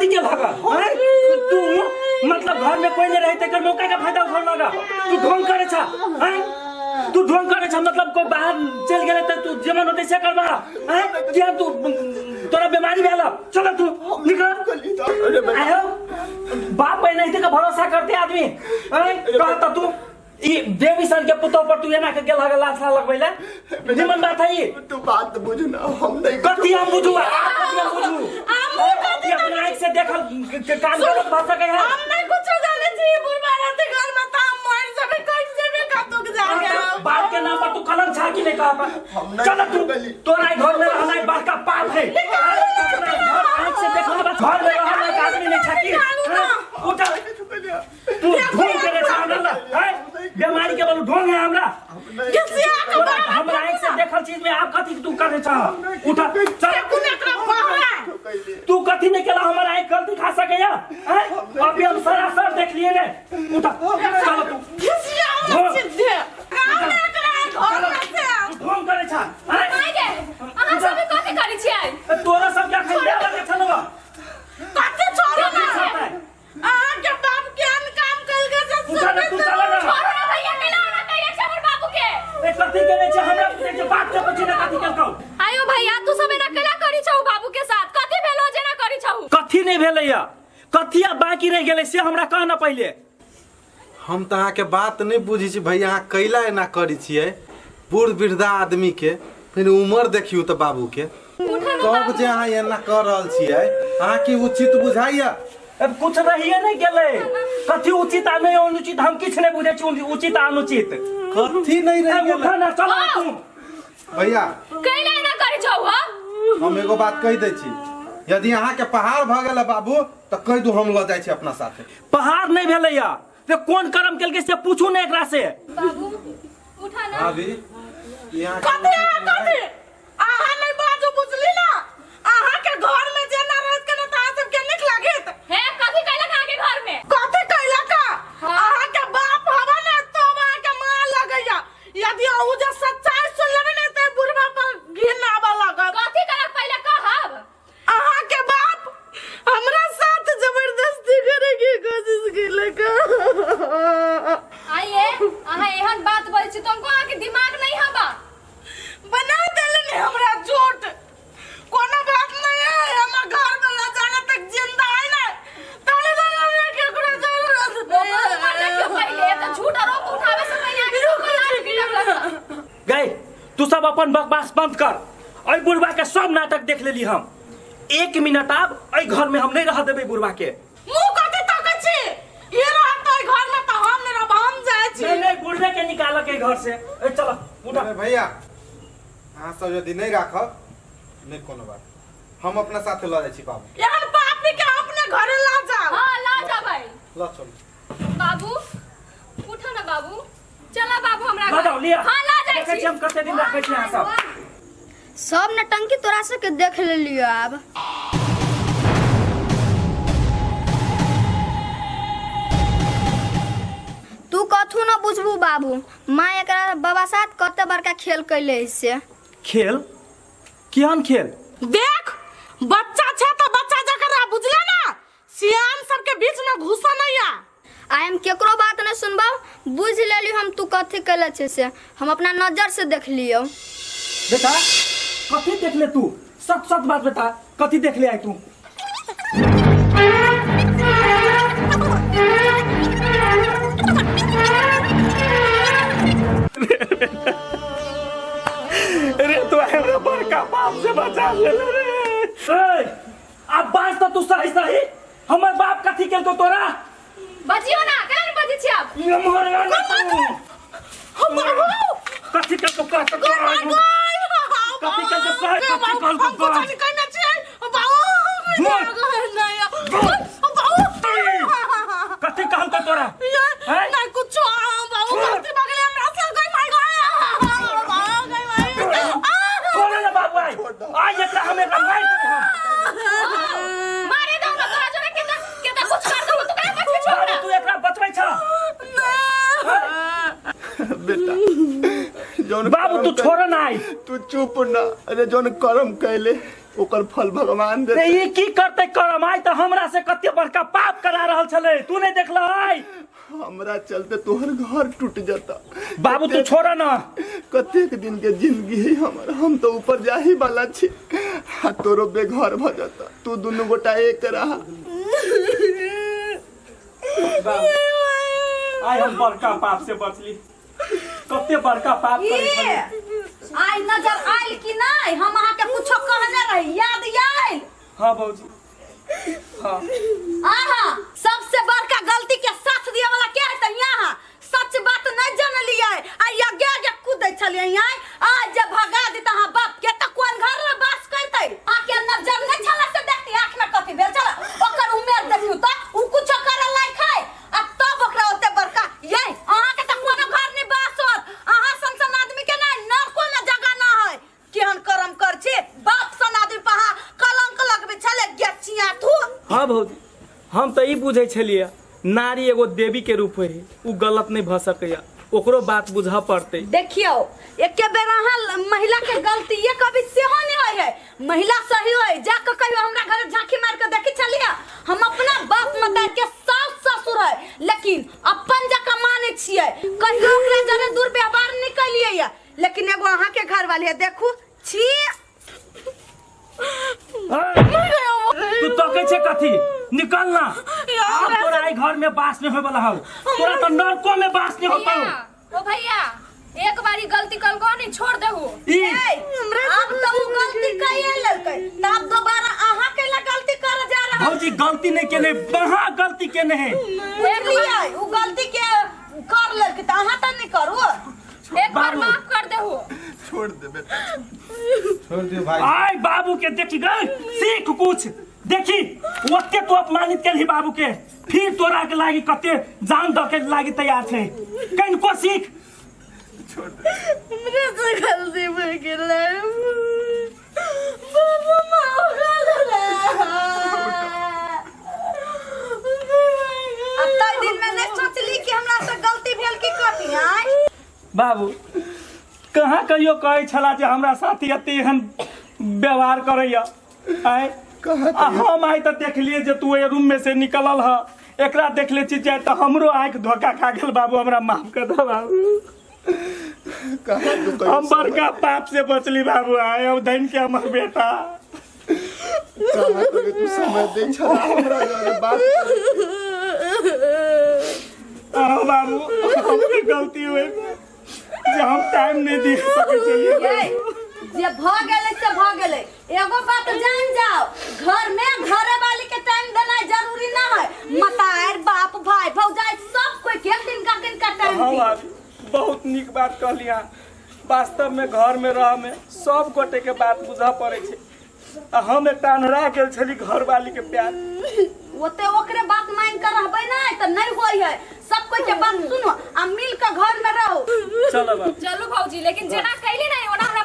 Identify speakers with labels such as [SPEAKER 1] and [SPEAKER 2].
[SPEAKER 1] कथी के भागा तू मतलब घर में कोई नहीं रहते कर मौका का फायदा उठा लगा तू ढोंग करे छा तू ढोंग करे छा मतलब कोई बाहर चल गेले त तू जमन होते से करबा क्या तू तोरा बीमारी भेला चल तू निकल आयो बाप पे नहीं थे का भरोसा करते आदमी कहता तू ये देवीसन के पुतो पर तू एना के गेल हगा लाश लगबैले निमन बात है ये
[SPEAKER 2] तू बात बुझ ना हम नहीं
[SPEAKER 1] कथि हम बुझू अपने आँख से देखल काम गलत भाषा के है
[SPEAKER 3] हम नहीं कुछ जाने छी बुढ़वा रहते घर में ताम मर जाबे कैसे भी खातो के जागे
[SPEAKER 1] बात के नाम पर तू कलम छाकी नहीं कहा चल तू तोरा घर में रहना बात का पाप है आँख से देखल घर में रहना आदमी नहीं छाकी उठा तू ढोंग करे सामने है बीमारी के बोल ढोंग है हमरा हमरा आँख से देखल चीज में आप कथि तू करे चाह उठा चल तू कथी नहीं केला हमारा आँख गलती खा सके या अभी हम सरासर देख लिए ने उठा चल तू ढोंग करे छा
[SPEAKER 4] अहाँ सब कथि करै छियै
[SPEAKER 1] तोरा सब क्या खैले लगे छलवा
[SPEAKER 3] कते छोड़ो ना अहाँ के बाप केहन काम कइल गे से
[SPEAKER 1] उठा तू चला ना
[SPEAKER 4] छोड़ो ना भैया केला ना कइले छै हमर बाबू के
[SPEAKER 1] ए कथी केले छै हमरा पूछे छै बात के पूछे ना कथी केलकौ
[SPEAKER 4] आयो भैया तू सब एना केला करै छौ बाबू के साथ कथि भेलो जेना करै छौ
[SPEAKER 1] कथी नहीं भेलैया कथिया बाकी रह गेलै से हमरा कहना पहले
[SPEAKER 5] हम तो अहाँ के बात नहीं बुझी छी भैया अहाँ कैला एना करी छियै बूढ़ वृद्धा आदमी के फिर उम्र देखियो तो बाबू के कब जे अहाँ एना कर रहल छियै अहाँ की उचित बुझाइया
[SPEAKER 1] अब कुछ रहिए नहीं गेले कथी उचित आ नहीं अनुचित हम किछ नहीं बुझे छी उचित आ अनुचित
[SPEAKER 5] कथी नहीं रह गेल
[SPEAKER 1] उठा ना चल तू
[SPEAKER 5] भैया
[SPEAKER 4] केला एना करै छौ ह
[SPEAKER 5] हम एगो बात कह दै छी यदि अहाँ के पहाड़ भ गेल बाबू तो कह दू हम ल जाय छी अपना साथे
[SPEAKER 1] पहाड़ नहीं भेलैया ते कोन कर्म केलकै से पूछू ने एकरा से
[SPEAKER 4] बाबू उठा ना
[SPEAKER 5] अभी यहाँ
[SPEAKER 3] कते कते अहाँ नहीं बाजू बुझली ना अहाँ के घर में जेना रहत के ना ता सब के निक लागत
[SPEAKER 4] हे कथि कैला अहाँ के घर में
[SPEAKER 3] कते कैला का अहाँ के बाप हवा ना तो अहाँ के मां लगैया यदि अहू जे सच्चाई सुन लेबे ने ते बुढ़वा पर घिन आबा लागत
[SPEAKER 4] कथि कैला पहले कहब
[SPEAKER 3] अहाँ के बाप हमरा साथ जबरदस्ती करे की कोशिश केले का
[SPEAKER 4] आइए अहाँ एहन बात बोलै छी तुमको अहाँ के दिमाग नहीं हबा
[SPEAKER 3] बना देले ने हमरा झूठ कोनो बात नहीं है हम घर में ना जाने तक जिंदा है ना ताले ताले के कुरा जरूरत
[SPEAKER 4] क्यों पहले तो झूठ आरोप उठावे से पहले
[SPEAKER 1] गए तू सब अपन बकवास बंद कर ओई बुढ़वा के सब नाटक देख लेली हम 1 मिनट आब ओई घर में हम नहीं रह देबे बुढ़वा के
[SPEAKER 3] मुंह कते तक छी ये रहत तो घर में तो हम ने रब हम जाय छी
[SPEAKER 1] नहीं बुढ़वे के निकाल के घर से ए चलो उठा
[SPEAKER 5] अरे भैया अहाँ सब यदि नहीं राखब नहीं कोनो बात हम अपना साथे ल जाय छी बाबू
[SPEAKER 3] यार बाप के अपने घरे ला जा
[SPEAKER 4] हां ला जा भाई
[SPEAKER 5] ल चल
[SPEAKER 4] बाबू उठो ना बाबू चला बाबू हमरा
[SPEAKER 1] ला जाओ लिया
[SPEAKER 4] हां ला जाय
[SPEAKER 1] देखे छी हम कते दिन रखे छी यहां
[SPEAKER 6] सब नटंकी तोरा से के देख ले लियो अब तू कथू न बुझबू बाबू माँ एकरा बाबा साथ कते बड़का खेल कैले से
[SPEAKER 1] खेल केहन खेल
[SPEAKER 3] देख बच्चा छै तो बच्चा जकरा बुझले ना सियान सब के बीच में घुसा नहीं आ
[SPEAKER 6] आई हम केकरो बात नहीं सुनबा बुझ लेली हम तू कथी कैले छे से हम अपना नजर से देख लियो
[SPEAKER 1] बेटा कथी देख ले तू सच सच बात बता कथी देख ले आई तू अरे तू हमरा बड़का बाप से बचा ले रे अब बात तो तू सही सही हमर बाप कथी केल तो तोरा
[SPEAKER 4] बजियो ना केना बजै छी आप
[SPEAKER 1] ये मोर हम कथी केल तो कह तो कथी केल तो सही कथी केल तो
[SPEAKER 3] कथी कहना छै बाबू
[SPEAKER 1] कथी कहल तो तोरा
[SPEAKER 3] नहीं कुछ बाबू गलती बगले हमरा से कोई
[SPEAKER 1] छोड़ ना बाबू आई एकरा हमें रंगाई दे
[SPEAKER 4] मारे दो ना तोरा जोरे केता कुछ कर दो तू काहे बचबे छोड़
[SPEAKER 1] तू एकरा बचबै छ
[SPEAKER 2] बेटा
[SPEAKER 1] बाबू तू छोड़ ना आई
[SPEAKER 2] तू चुप ना अरे जोन कर्म कैले ओकर फल भगवान
[SPEAKER 1] रे
[SPEAKER 2] दे।
[SPEAKER 1] ये की करते करम आई तो हमरा से कते बड़का पाप करा रहल छले तू नहीं देखला आई
[SPEAKER 2] हमरा चलते तोहर घर टूट जाता।
[SPEAKER 1] बाबू तू छोड़ ना
[SPEAKER 2] कतेक दिन के जिंदगी है हमर, हम तो ऊपर जा ही वाला छी। हाँ तोरो बेघर भ जाता, तू दोनों गोटा एक रहा।
[SPEAKER 1] आई हम बड़का पाप से बचली कते बड़का पाप करे छले
[SPEAKER 3] आई नजर आइल कि नहीं हम अहाँ के कुछो कहने रही याद आइल।
[SPEAKER 1] हां बाबूजी हां
[SPEAKER 3] आहा सबसे बड़का गलती के साथ दिए वाला क्या है त यहाँ सच बात नहीं जान लिया आ यज्ञ के कूदे चलिए यहाँ आज जब भगा दी तहां बाप के त कोन घर में बास करते आके नजर नहीं छला से देखती आंख में कथी भेल चला ओकर उमेर देखियो त उ कुछ करे लायक है आ तब ओकरा ओते बड़का ये अहाँ के त कोनो घर नहीं बास होत अहाँ संसन आदमी के नहीं नरको में जगह ना है केहन कर्म कर छी बाप सन आदमी पहा कलंक लगबे छले गेचिया थू।
[SPEAKER 1] हां बाबूजी हम तो ई बुझै छलिए नारी एगो देवी के रूप है उ गलत नहीं भ सकैया ओकरो बात बुझा पड़ते।
[SPEAKER 3] देखियो एके बेर अहाँ महिला के गलती ये कभी सेहो नहीं होय है महिला सही होय जाके कहियो हमरा घर झांकी मार के देखि छलिए हम अपना बाप मतार के सास ससुर है लेकिन अपन जका माने छियै कहियो ओकरा जरे दूर व्यवहार नहीं कलिए या लेकिन एगो अहाँ के घर वाली है देखू छी
[SPEAKER 1] तू तो के छे कथी निकल ना अब तोरा आई घर में बास नहीं होय वाला हौ तोरा तो नरको में बास नहीं होता
[SPEAKER 4] ओ भैया एक बारी गलती कल को नहीं छोड़ देहु
[SPEAKER 1] ई
[SPEAKER 3] अब तो उ गलती कइए ललकै तब दोबारा अहाँ के ला गलती कर जा रहा
[SPEAKER 1] भौजी गलती नहीं केने बहा गलती केने है
[SPEAKER 3] देखलिए उ गलती के कर ललकै त अहाँ त नहीं करू
[SPEAKER 4] एक बार माफ कर देहु
[SPEAKER 2] छोड़ दे बेटा,
[SPEAKER 5] छोड़ दियो भाई।
[SPEAKER 1] आई बाबू के देखी गई सीख कुछ देखी ओते तो अपमानित केलही बाबू के फिर तोरा के लागी कते जान द के लागी तैयार थे कहीं को सीख
[SPEAKER 2] छोड़ दे।
[SPEAKER 3] मेरे से गलती हो गेलै बाबू माफ कर दे अब तई दिन में नहीं सोचली कि हमरा से गलती भेल की कथी आई
[SPEAKER 1] बाबू कहाँ कहियो कहे छला जे हमरा साथी अति एहन व्यवहार करैया आय
[SPEAKER 2] कहाँ
[SPEAKER 1] हम आई तो देख लिए जे तू ए रूम में से निकलल ह एकरा देख ले छी तो हमरो आंख धोखा खा गेल बाबू हमरा माफ कर दो बाबू
[SPEAKER 2] कहाँ तू
[SPEAKER 1] हम बड़का पाप से बचली बाबू आए अब धन के हमर बेटा
[SPEAKER 2] कहाँ तू समय दे छला हमरा जरे बात
[SPEAKER 1] आओ बाबू हमरे गलती हुई जे हम टाइम नहीं दे सके चलिए
[SPEAKER 3] जे भ गेलै से भ गेलै एगो बात जान जाओ घर में घरे वाली के टाइम देना जरूरी ना है मतार बाप भाई भौजाई सब कोई के दिन का टाइम
[SPEAKER 1] हाँ
[SPEAKER 3] दी
[SPEAKER 1] बाबू बहुत निक बात कहलिया वास्तव में घर में रह में सब गोटे के बात बुझा पड़े छे आ हम एकटा अनहरा गेल छली घर वाली के प्यार
[SPEAKER 3] ओते ओकरे बात मान कर रहबै ना त नहीं होई है सब कोई के बात सुनो आ मिल के घर में रहो
[SPEAKER 1] चलो बाबू
[SPEAKER 4] चलो भौजी लेकिन जेना कैली नहीं ओना हमरा